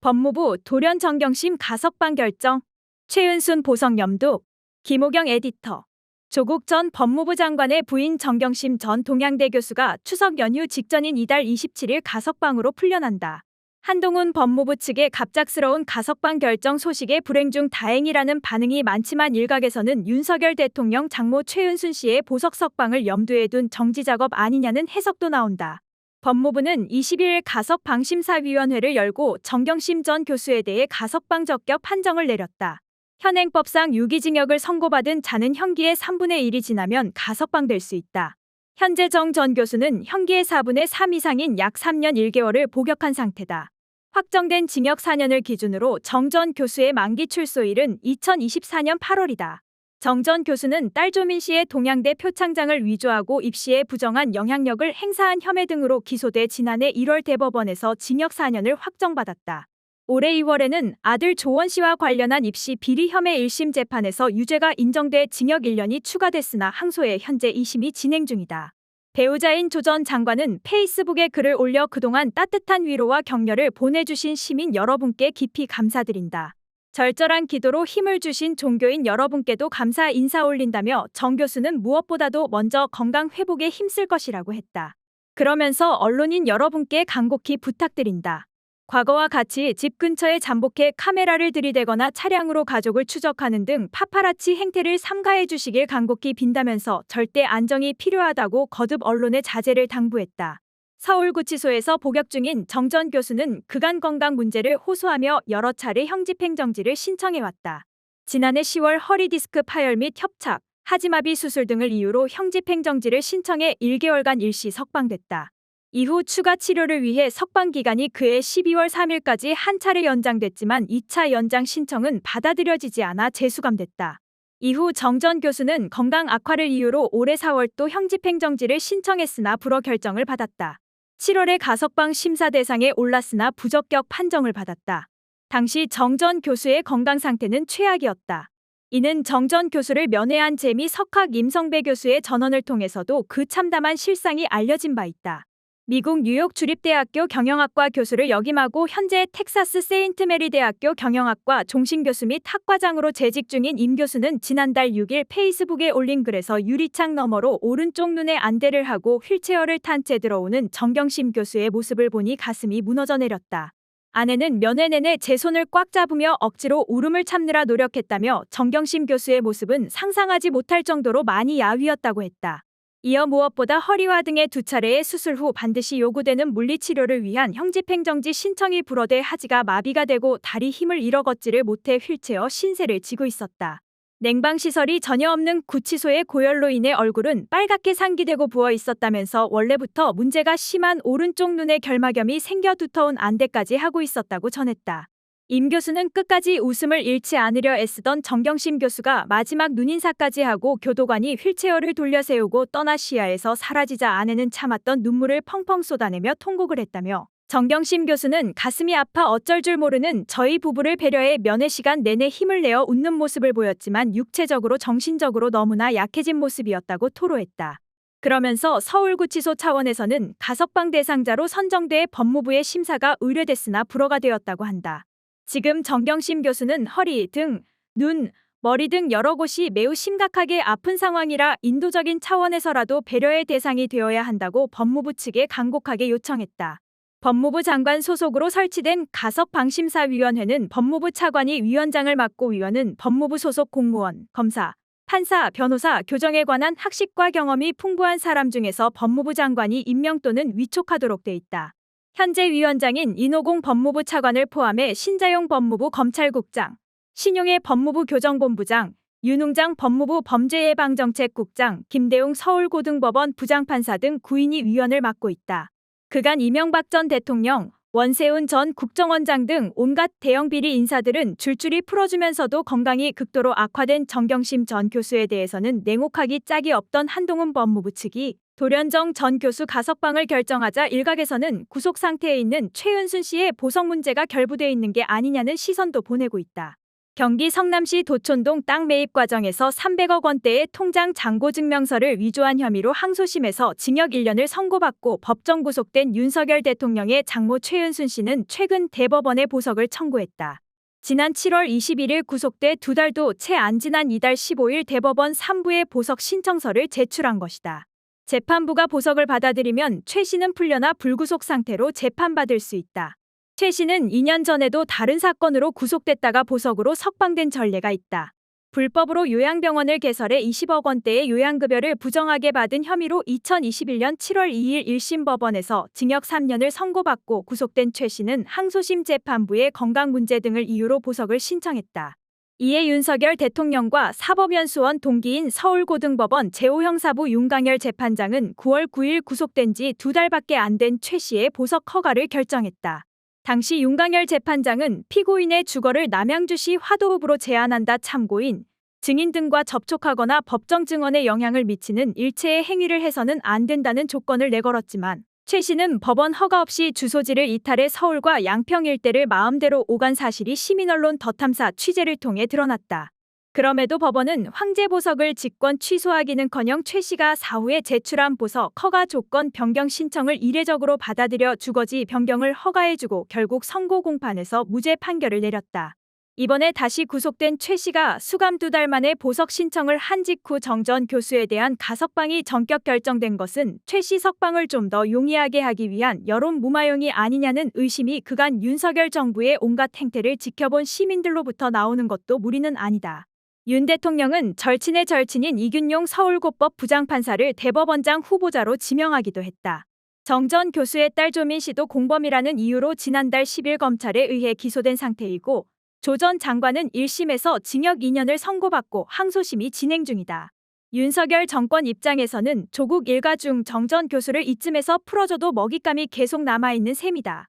법무부 돌연 정경심 가석방 결정. 최은순 보석염도. 김호경 에디터. 조국 전 법무부 장관의 부인 정경심 전 동양대 교수가 추석 연휴 직전인 이달 27일 가석방으로 풀려난다. 한동훈 법무부 측의 갑작스러운 가석방 결정 소식에 불행 중 다행이라는 반응이 많지만 일각에서는 윤석열 대통령 장모 최은순 씨의 보석 석방을 염두에 둔 정지 작업 아니냐는 해석도 나온다. 법무부는 22일 가석방심사위원회를 열고 정경심 전 교수에 대해 가석방 적격 판정을 내렸다. 현행법상 유기징역을 선고받은 자는 형기의 3분의 1이 지나면 가석방될 수 있다. 현재 정 전 교수는 형기의 4분의 3 이상인 약 3년 1개월을 복역한 상태다. 확정된 징역 4년을 기준으로 정 전 교수의 만기 출소일은 2024년 8월이다. 정 전 교수는 딸 조민 씨의 동양대 표창장을 위조하고 입시에 부정한 영향력을 행사한 혐의 등으로 기소돼 지난해 1월 대법원에서 징역 4년을 확정받았다. 올해 2월에는 아들 조원 씨와 관련한 입시 비리 혐의 1심 재판에서 유죄가 인정돼 징역 1년이 추가됐으나 항소에 현재 2심이 진행 중이다. 배우자인 조 전 장관은 페이스북에 글을 올려 그동안 따뜻한 위로와 격려를 보내주신 시민 여러분께 깊이 감사드린다. 절절한 기도로 힘을 주신 종교인 여러분께도 감사 인사 올린다며 정 교수는 무엇보다도 먼저 건강 회복에 힘쓸 것이라고 했다. 그러면서 언론인 여러분께 간곡히 부탁드린다. 과거와 같이 집 근처에 잠복해 카메라를 들이대거나 차량으로 가족을 추적하는 등 파파라치 행태를 삼가해 주시길 간곡히 빈다면서 절대 안정이 필요하다고 거듭 언론의 자제를 당부했다. 서울구치소에서 복역 중인 정 전 교수는 그간 건강 문제를 호소하며 여러 차례 형집행정지를 신청해왔다. 지난해 10월 허리디스크 파열 및 협착, 하지마비 수술 등을 이유로 형집행정지를 신청해 1개월간 일시 석방됐다. 이후 추가 치료를 위해 석방 기간이 그해 12월 3일까지 한 차례 연장됐지만 2차 연장 신청은 받아들여지지 않아 재수감됐다. 이후 정 전 교수는 건강 악화를 이유로 올해 4월 또 형집행정지를 신청했으나 불허 결정을 받았다. 7월에 가석방 심사 대상에 올랐으나 부적격 판정을 받았다. 당시 정 전 교수의 건강 상태는 최악이었다. 이는 정 전 교수를 면회한 재미 석학 임성배 교수의 전원을 통해서도 그 참담한 실상이 알려진 바 있다. 미국 뉴욕 주립대학교 경영학과 교수를 역임하고 현재 텍사스 세인트 메리 대학교 경영학과 종신교수 및 학과장으로 재직 중인 임 교수는 지난달 6일 페이스북에 올린 글에서 유리창 너머로 오른쪽 눈에 안대를 하고 휠체어를 탄 채 들어오는 정경심 교수의 모습을 보니 가슴이 무너져 내렸다. 아내는 면회 내내 제 손을 꽉 잡으며 억지로 울음을 참느라 노력했다며 정경심 교수의 모습은 상상하지 못할 정도로 많이 야위었다고 했다. 이어 무엇보다 허리와 등의 2차례의 수술 후 반드시 요구되는 물리치료를 위한 형집행정지 신청이 불어돼 하지가 마비가 되고 다리 힘을 잃어 걷지를 못해 휠체어 신세를 지고 있었다. 냉방시설이 전혀 없는 구치소의 고열로 인해 얼굴은 빨갛게 상기되고 부어 있었다면서 원래부터 문제가 심한 오른쪽 눈에 결막염이 생겨 두터운 안대까지 하고 있었다고 전했다. 임 교수는 끝까지 웃음을 잃지 않으려 애쓰던 정경심 교수가 마지막 눈인사까지 하고 교도관이 휠체어를 돌려 세우고 떠나 시야에서 사라지자 아내는 참았던 눈물을 펑펑 쏟아내며 통곡을 했다며 정경심 교수는 가슴이 아파 어쩔 줄 모르는 저희 부부를 배려해 면회 시간 내내 힘을 내어 웃는 모습을 보였지만 육체적으로 정신적으로 너무나 약해진 모습이었다고 토로했다. 그러면서 서울구치소 차원에서는 가석방 대상자로 선정돼 법무부의 심사가 의뢰됐으나 불허가 되었다고 한다. 지금 정경심 교수는 허리, 등, 눈, 머리 등 여러 곳이 매우 심각하게 아픈 상황이라 인도적인 차원에서라도 배려의 대상이 되어야 한다고 법무부 측에 간곡하게 요청했다. 법무부 장관 소속으로 설치된 가석방심사위원회는 법무부 차관이 위원장을 맡고 위원은 법무부 소속 공무원, 검사, 판사, 변호사, 교정에 관한 학식과 경험이 풍부한 사람 중에서 법무부 장관이 임명 또는 위촉하도록 돼 있다. 현재 위원장인 인호공 법무부 차관을 포함해 신자용 법무부 검찰국장, 신용해 법무부 교정본부장, 윤웅장 법무부 범죄예방정책국장, 김대웅 서울고등법원 부장판사 등 9인이 위원을 맡고 있다. 그간 이명박 전 대통령, 원세훈 전 국정원장 등 온갖 대형 비리 인사들은 줄줄이 풀어주면서도 건강이 극도로 악화된 정경심 전 교수에 대해서는 냉혹하기 짝이 없던 한동훈 법무부 측이 돌연정 전 교수 가석방을 결정하자 일각에서는 구속 상태에 있는 최은순 씨의 보석 문제가 결부돼 있는 게 아니냐는 시선도 보내고 있다. 경기 성남시 도촌동 땅 매입 과정에서 300억 원대의 통장 잔고 증명서를 위조한 혐의로 항소심에서 징역 1년을 선고받고 법정 구속된 윤석열 대통령의 장모 최은순 씨는 최근 대법원에 보석을 청구했다. 지난 7월 21일 구속돼 2달도 채 안 지난 이달 15일 대법원 3부에 보석 신청서를 제출한 것이다. 재판부가 보석을 받아들이면 최 씨는 풀려나 불구속 상태로 재판받을 수 있다. 최 씨는 2년 전에도 다른 사건으로 구속됐다가 보석으로 석방된 전례가 있다. 불법으로 요양병원을 개설해 20억 원대의 요양급여를 부정하게 받은 혐의로 2021년 7월 2일 1심 법원에서 징역 3년을 선고받고 구속된 최 씨는 항소심 재판부에 건강 문제 등을 이유로 보석을 신청했다. 이에 윤석열 대통령과 사법연수원 동기인 서울고등법원 제5형사부 윤강열 재판장은 9월 9일 구속된 지 2달밖에 안 된 최 씨의 보석 허가를 결정했다. 당시 윤강열 재판장은 피고인의 주거를 남양주시 화도읍으로 제한한다, 참고인, 증인 등과 접촉하거나 법정 증언에 영향을 미치는 일체의 행위를 해서는 안 된다는 조건을 내걸었지만 최 씨는 법원 허가 없이 주소지를 이탈해 서울과 양평 일대를 마음대로 오간 사실이 시민언론 더 탐사 취재를 통해 드러났다. 그럼에도 법원은 황제 보석을 직권 취소하기는커녕 최 씨가 사후에 제출한 보석 허가 조건 변경 신청을 이례적으로 받아들여 주거지 변경을 허가해주고 결국 선고 공판에서 무죄 판결을 내렸다. 이번에 다시 구속된 최 씨가 수감 2달 만에 보석 신청을 한 직후 정 전 교수에 대한 가석방이 전격 결정된 것은 최 씨 석방을 좀 더 용이하게 하기 위한 여론 무마용이 아니냐는 의심이 그간 윤석열 정부의 온갖 행태를 지켜본 시민들로부터 나오는 것도 무리는 아니다. 윤 대통령은 절친의 절친인 이균용 서울고법 부장판사를 대법원장 후보자로 지명하기도 했다. 정 전 교수의 딸 조민 씨도 공범이라는 이유로 지난달 10일 검찰에 의해 기소된 상태이고 조 전 장관은 1심에서 징역 2년을 선고받고 항소심이 진행 중이다. 윤석열 정권 입장에서는 조국 일가 중 정 전 교수를 이쯤에서 풀어줘도 먹잇감이 계속 남아있는 셈이다.